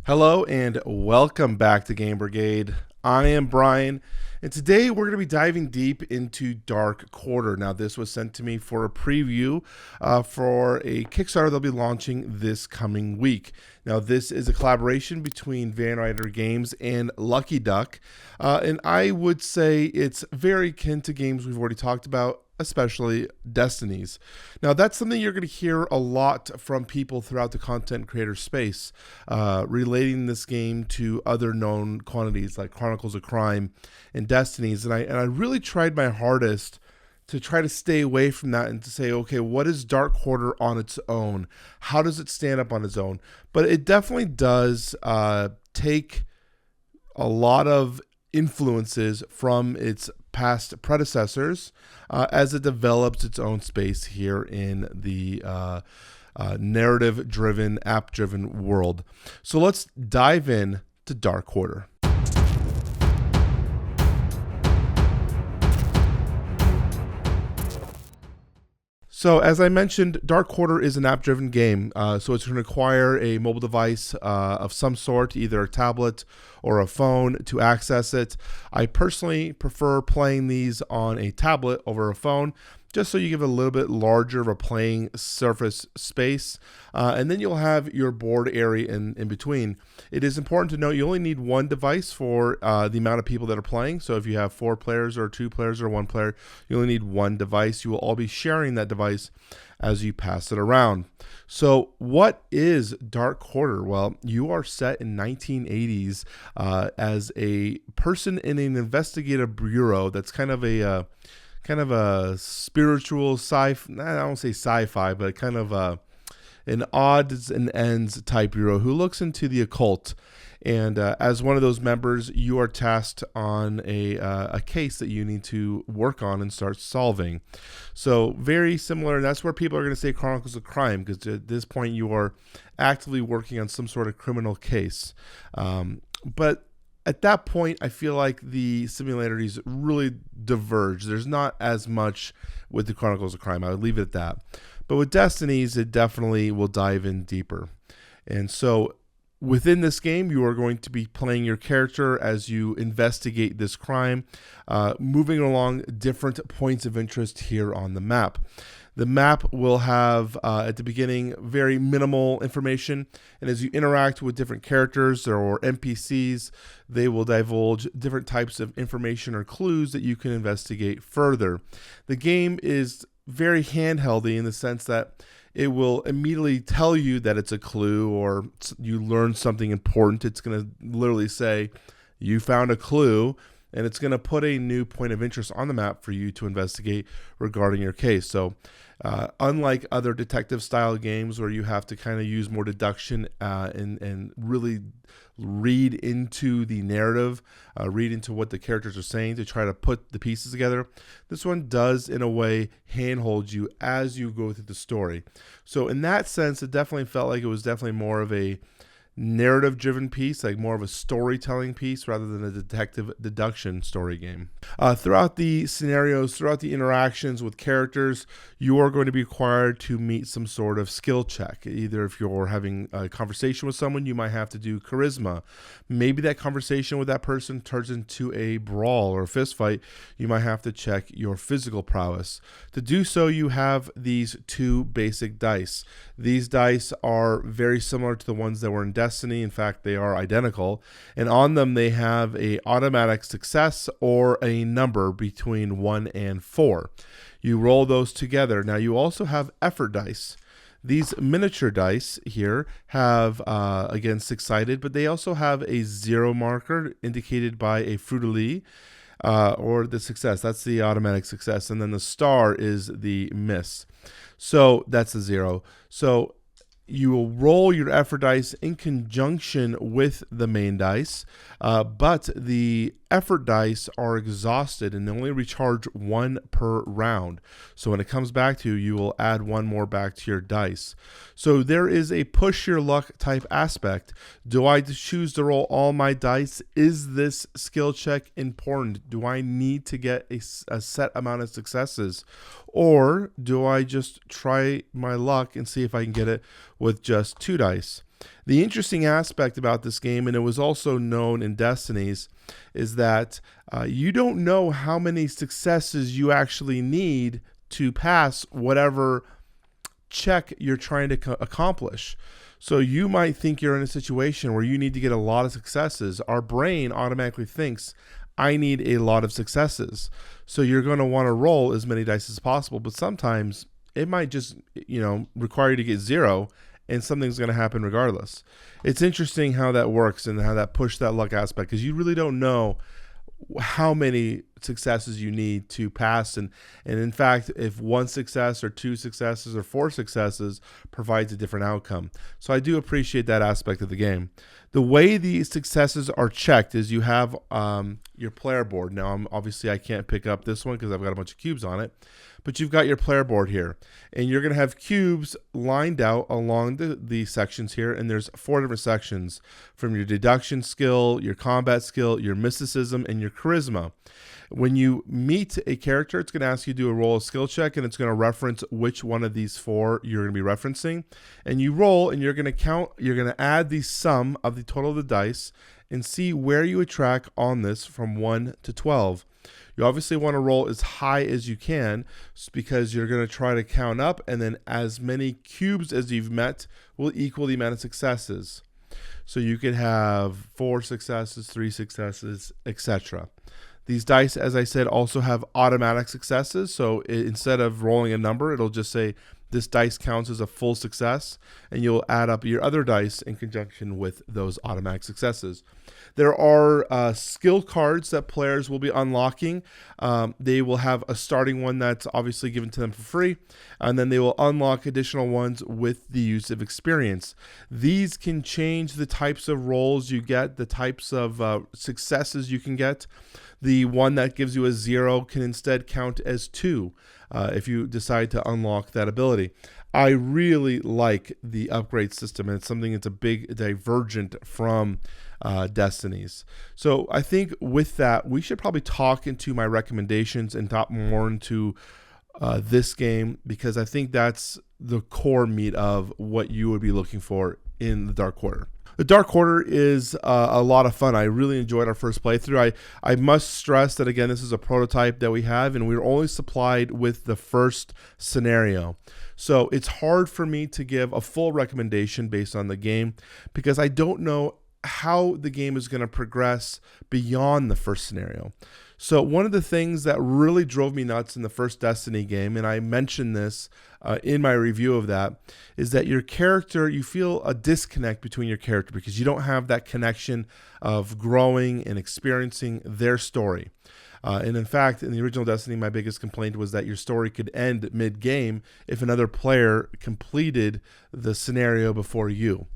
Hello and welcome back to Game Brigade. I am Bryan, and today we're going to be diving deep into Dark Quarter. Now, this was sent to me for a preview for a Kickstarter they'll be launching this coming week. Now, this is a collaboration between Ryder Games and Lucky Duck, and I would say it's very akin to games we've already talked about, especially Destinies. Now, that's something you're going to hear a lot from people throughout the content creator space, relating this game to other known quantities like Chronicles of Crime and Destinies. And I really tried my hardest to try to stay away from that and to say, okay, what is Dark Quarter on its own? How does it stand up on its own? But it definitely does take a lot of influences from its past predecessors as it develops its own space here in the narrative-driven, app-driven world. So let's dive in to Dark Quarter. So as I mentioned, Dark Quarter is an app-driven game, so it's going to require a mobile device of some sort, either a tablet or a phone, to access it. I personally prefer playing these on a tablet over a phone, just so you give it a little bit larger of a playing surface space, and then you'll have your board area in between. It is important to note you only need one device for the amount of people that are playing. So if you have 4 players or 2 players or 1 player, you only need one device. You will all be sharing that device as you pass it around. So what is Dark Quarter? Well, you are set in 1980s as a person in an investigative bureau that's kind of a spiritual sci-fi, I don't say sci-fi, but kind of an odds and ends type bureau who looks into the occult. And as one of those members, you are tasked on a case that you need to work on and start solving. So very similar, and that's where people are going to say Chronicles of Crime, because at this point you are actively working on some sort of criminal case. But at that point, I feel like the similarities really diverge. There's not as much with the Chronicles of Crime. I would leave it at that. But with Destinies, it definitely will dive in deeper. And so within this game, you are going to be playing your character as you investigate this crime, moving along different points of interest here on the map. The map will have, at the beginning, very minimal information, and as you interact with different characters or NPCs, they will divulge different types of information or clues that you can investigate further. The game is very handheldy in the sense that it will immediately tell you that it's a clue or you learned something important. It's going to literally say, you found a clue, and it's going to put a new point of interest on the map for you to investigate regarding your case. So unlike other detective style games where you have to kind of use more deduction and really read into the narrative, read into what the characters are saying to try to put the pieces together, this one does in a way handhold you as you go through the story. So in that sense, it definitely felt like it was definitely more of a narrative driven piece, like more of a storytelling piece rather than a detective deduction story game. Throughout the scenarios, throughout the interactions with characters, you are going to be required to meet some sort of skill check. Either if you're having a conversation with someone, you might have to do charisma. Maybe that conversation with that person turns into a brawl or a fist fight. You might have to check your physical prowess. To do so, you have these 2 basic dice. These dice are very similar to the ones that were in Destiny. In fact, they are identical. And on them, they have a automatic success or a number between 1 and 4. You roll those together. Now, you also have effort dice. These miniature dice here have, again, 6-sided, but they also have a 0 marker indicated by a fruit-de-lis, or the success. That's the automatic success. And then the star is the miss. So that's a 0. So you will roll your effort dice in conjunction with the main dice, but the effort dice are exhausted and they only recharge 1 per round. So when it comes back to you, you will add 1 more back to your dice. So there is a push your luck type aspect. Do I choose to roll all my dice? Is this skill check important? Do I need to get a set amount of successes? Or do I just try my luck and see if I can get it with just 2 dice? The interesting aspect about this game, and it was also known in Destiny's, is that you don't know how many successes you actually need to pass whatever check you're trying to accomplish. So you might think you're in a situation where you need to get a lot of successes. Our brain automatically thinks, I need a lot of successes. So you're going to want to roll as many dice as possible, but sometimes it might just, require you to get 0, and something's going to happen regardless. It's interesting how that works and how that pushed that luck aspect, because you really don't know how many successes you need to pass, and in fact, if 1 success or 2 successes or 4 successes provides a different outcome. So I do appreciate that aspect of the game. The way these successes are checked is you have your player board. Now, obviously I can't pick up this one because I've got a bunch of cubes on it, but you've got your player board here, and you're going to have cubes lined out along the sections here, and there's 4 different sections, from your deduction skill, your combat skill, your mysticism, and your charisma. When you meet a character, it's going to ask you to do a roll of skill check, and it's going to reference which one of these 4 you're going to be referencing. And you roll, and you're going to count, you're going to add the sum of the total of the dice and see where you attract on this from 1 to 12. You obviously want to roll as high as you can, because you're going to try to count up, and then as many cubes as you've met will equal the amount of successes. So you could have 4 successes, 3 successes, etc. These dice, as I said, also have automatic successes. So instead of rolling a number, it'll just say this dice counts as a full success, and you'll add up your other dice in conjunction with those automatic successes. There are skill cards that players will be unlocking. They will have a starting one that's obviously given to them for free, and then they will unlock additional ones with the use of experience. These can change the types of rolls you get, the types of successes you can get. The one that gives you a 0 can instead count as 2 if you decide to unlock that ability. I really like the upgrade system, and it's something that's a big divergent from Destiny's. So I think with that, we should probably talk into my recommendations and talk more into this game, because I think that's the core meat of what you would be looking for in the Dark Quarter. The Dark Quarter is a lot of fun. I really enjoyed our first playthrough. I must stress that, again, this is a prototype that we have, and we were only supplied with the first scenario. So it's hard for me to give a full recommendation based on the game, because I don't know how the game is going to progress beyond the first scenario. So one of the things that really drove me nuts in the first Destiny game, and I mentioned this in my review of that, is that your character, you feel a disconnect between your character because you don't have that connection of growing and experiencing their story. And in fact, in the original Destiny, my biggest complaint was that your story could end mid-game if another player completed the scenario before you.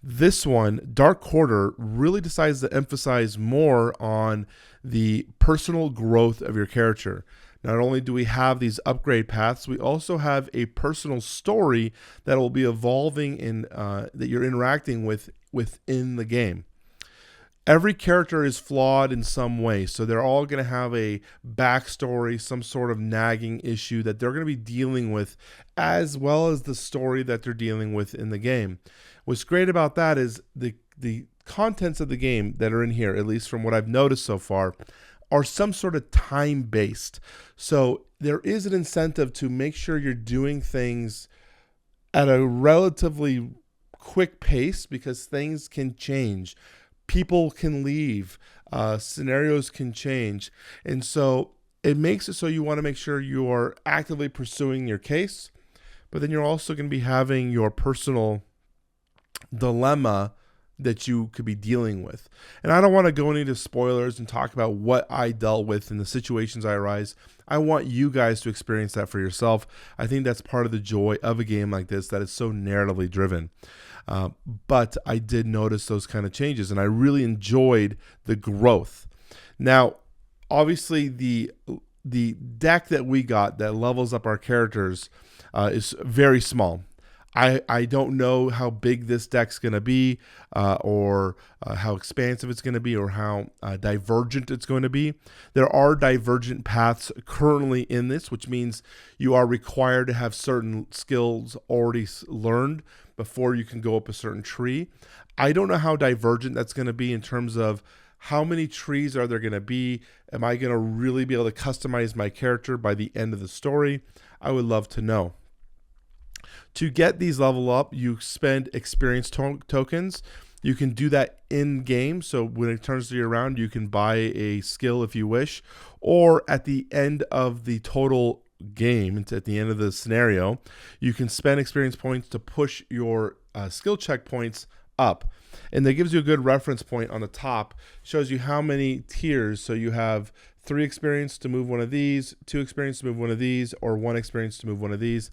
This one, Dark Quarter, really decides to emphasize more on the personal growth of your character. Not only do we have these upgrade paths, we also have a personal story that will be evolving in that you're interacting with within the game. Every character is flawed in some way, so they're all going to have a backstory, some sort of nagging issue that they're going to be dealing with, as well as the story that they're dealing with in the game. What's great about that is the contents of the game that are in here, at least from what I've noticed so far, are some sort of time-based. So there is an incentive to make sure you're doing things at a relatively quick pace, because things can change. People can leave, scenarios can change. And so it makes it so you want to make sure you are actively pursuing your case, but then you're also going to be having your personal dilemma that you could be dealing with. And I don't want to go into spoilers and talk about what I dealt with and the situations I arise. I want you guys to experience that for yourself. I think that's part of the joy of a game like this, that it's so narratively driven. But I did notice those kind of changes, and I really enjoyed the growth. Now, obviously, the deck that we got that levels up our characters is very small. I don't know how big this deck's going to be, or how expansive it's going to be, or how divergent it's going to be. There are divergent paths currently in this, which means you are required to have certain skills already learned before you can go up a certain tree. I don't know how divergent that's going to be in terms of how many trees are there going to be. Am I going to really be able to customize my character by the end of the story? I would love to know. To get these level up, you spend experience tokens. You can do that in game. So when it turns to your round, you can buy a skill if you wish, or at the end of the total game, at the end of the scenario, you can spend experience points to push your skill checkpoints up. And that gives you a good reference point on the top, shows you how many tiers. So you have 3 experience to move one of these, 2 experience to move one of these, or 1 experience to move one of these.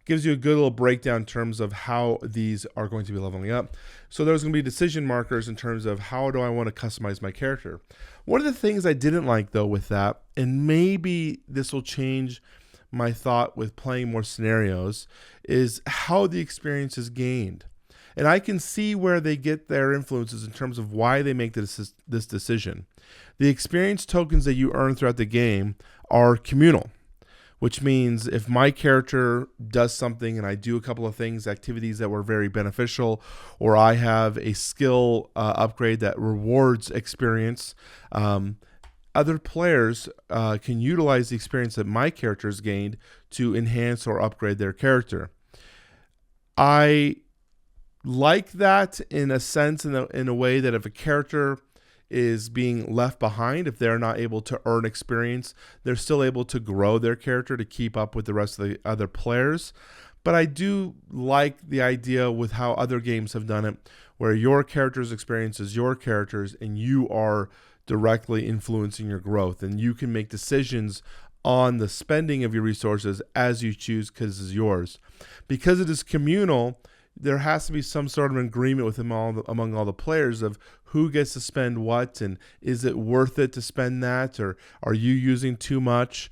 Gives you a good little breakdown in terms of how these are going to be leveling up. So there's going to be decision markers in terms of how do I want to customize my character. One of the things I didn't like though with that, and maybe this will change my thought with playing more scenarios, is how the experience is gained. And I can see where they get their influences in terms of why they make this decision. The experience tokens that you earn throughout the game are communal, which means if my character does something and I do a couple of things, activities that were very beneficial, or I have a skill upgrade that rewards experience, other players can utilize the experience that my character has gained to enhance or upgrade their character. I like that in a sense, in a way that if a character is being left behind, if they're not able to earn experience, they're still able to grow their character to keep up with the rest of the other players. But I do like the idea with how other games have done it, where your character's experience is your character's and you are directly influencing your growth, and you can make decisions on the spending of your resources as you choose because it's yours. Because it is communal, there has to be some sort of agreement with among all the players of who gets to spend what, and is it worth it to spend that, or are you using too much?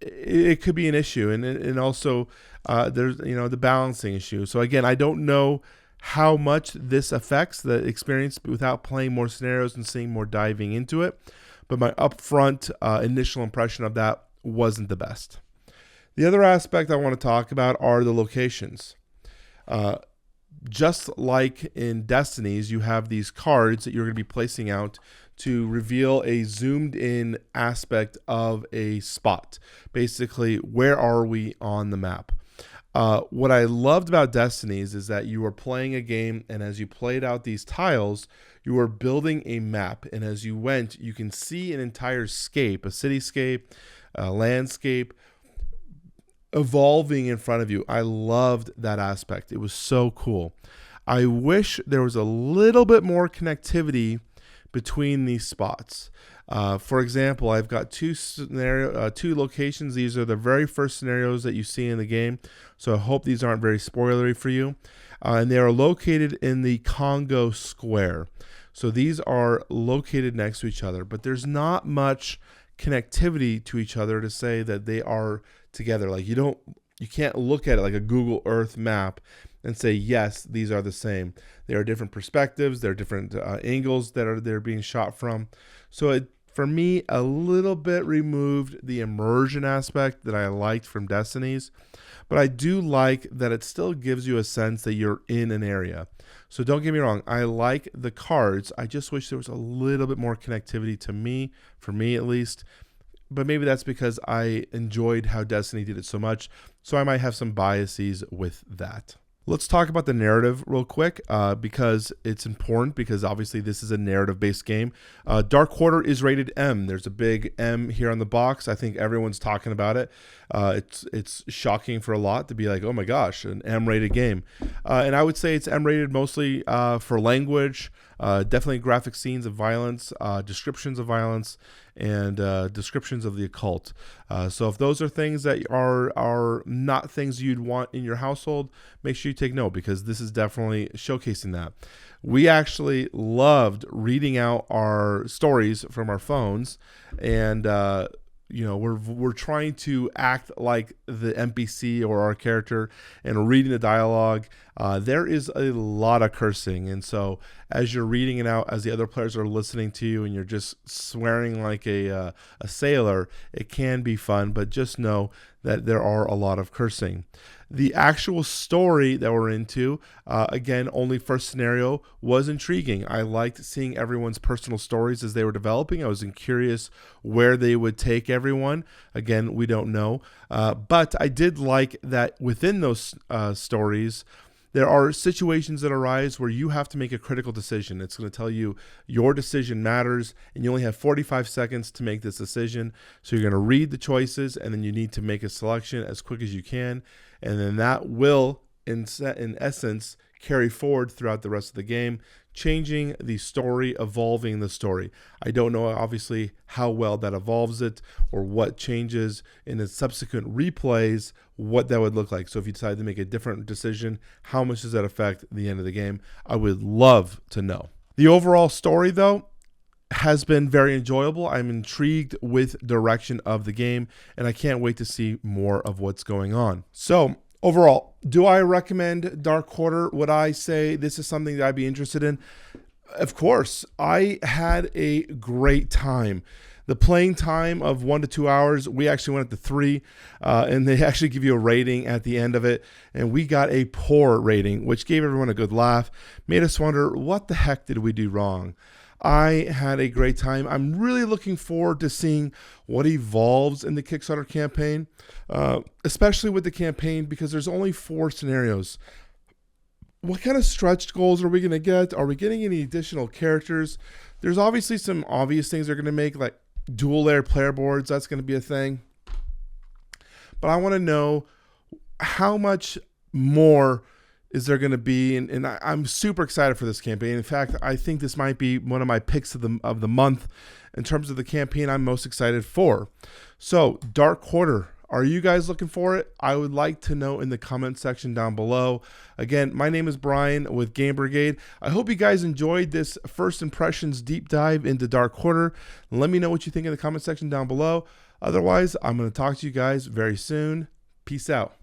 It could be an issue, and also there's the balancing issue. So again, I don't know how much this affects the experience without playing more scenarios and seeing more diving into it, but my upfront initial impression of that wasn't the best. The other aspect I want to talk about are the locations. Just like in Destinies, you have these cards that you're going to be placing out to reveal a zoomed in aspect of a spot. Basically, where are we on the map? What I loved about Destinies is that you were playing a game, and as you played out these tiles, you were building a map. And as you went, you can see an entire scape, a cityscape, a landscape, evolving in front of you. I loved that aspect. It was so cool. I wish there was a little bit more connectivity between these spots. For example, I've got two locations. These are the very first scenarios that you see in the game, so I hope these aren't very spoilery for you. And they are located in the Congo Square. So these are located next to each other, but there's not much connectivity to each other to say that they are together. Like you can't look at it like a Google Earth map and say, yes, these are the same. There are different perspectives. There are different angles that they're being shot from. So it, for me, a little bit removed the immersion aspect that I liked from Destinies, but I do like that it still gives you a sense that you're in an area. So don't get me wrong, I like the cards. I just wish there was a little bit more connectivity to me, for me at least. But maybe that's because I enjoyed how Destiny did it so much, so I might have some biases with that. Let's talk about the narrative real quick because it's important, because obviously this is a narrative-based game. Dark Quarter is rated M. There's a big M here on the box. I think everyone's talking about it. It's shocking for a lot to be like, oh my gosh, an M-rated game. And I would say it's M-rated mostly for language, definitely graphic scenes of violence, descriptions of violence, and descriptions of the occult. So if those are things that are not things you'd want in your household, make sure you take note, because this is definitely showcasing that. We actually loved reading out our stories from our phones, and we're trying to act like the NPC or our character and reading the dialogue. There is a lot of cursing, and so as you're reading it out, as the other players are listening to you, and you're just swearing like a sailor, it can be fun, but just know that there are a lot of cursing. The actual story that we're into, again, only first scenario, was intriguing. I liked seeing everyone's personal stories as they were developing. I was curious where they would take everyone. Again, we don't know. But I did like that within those stories, there are situations that arise where you have to make a critical decision. It's going to tell you your decision matters, and you only have 45 seconds to make this decision. So you're going to read the choices, and then you need to make a selection as quick as you can. And then that will, in essence, carry forward throughout the rest of the game, changing the story, evolving the story. I don't know, obviously, how well that evolves it or what changes in the subsequent replays, what that would look like. So if you decide to make a different decision, how much does that affect the end of the game? I would love to know. The overall story, though, has been very enjoyable. I'm intrigued with direction of the game, and I can't wait to see more of what's going on. So overall, do I recommend Dark Quarter? Would I say this is something that I'd be interested in? Of course. I had a great time. The playing time of 1 to 2 hours, we actually went up to 3, and they actually give you a rating at the end of it, and we got a poor rating, which gave everyone a good laugh, made us wonder, what the heck did we do wrong? I had a great time. I'm really looking forward to seeing what evolves in the Kickstarter campaign, especially with the campaign, because there's only 4 scenarios. What kind of stretch goals are we going to get? Are we getting any additional characters? There's obviously some obvious things they're going to make, like dual layer player boards. That's going to be a thing. But I want to know how much more is there going to be, and I'm super excited for this campaign. In fact, I think this might be one of my picks of the month in terms of the campaign I'm most excited for. So, Dark Quarter, are you guys looking for it? I would like to know in the comment section down below. Again, my name is Bryan with Game Brigade. I hope you guys enjoyed this first impressions deep dive into Dark Quarter. Let me know what you think in the comment section down below. Otherwise, I'm going to talk to you guys very soon. Peace out.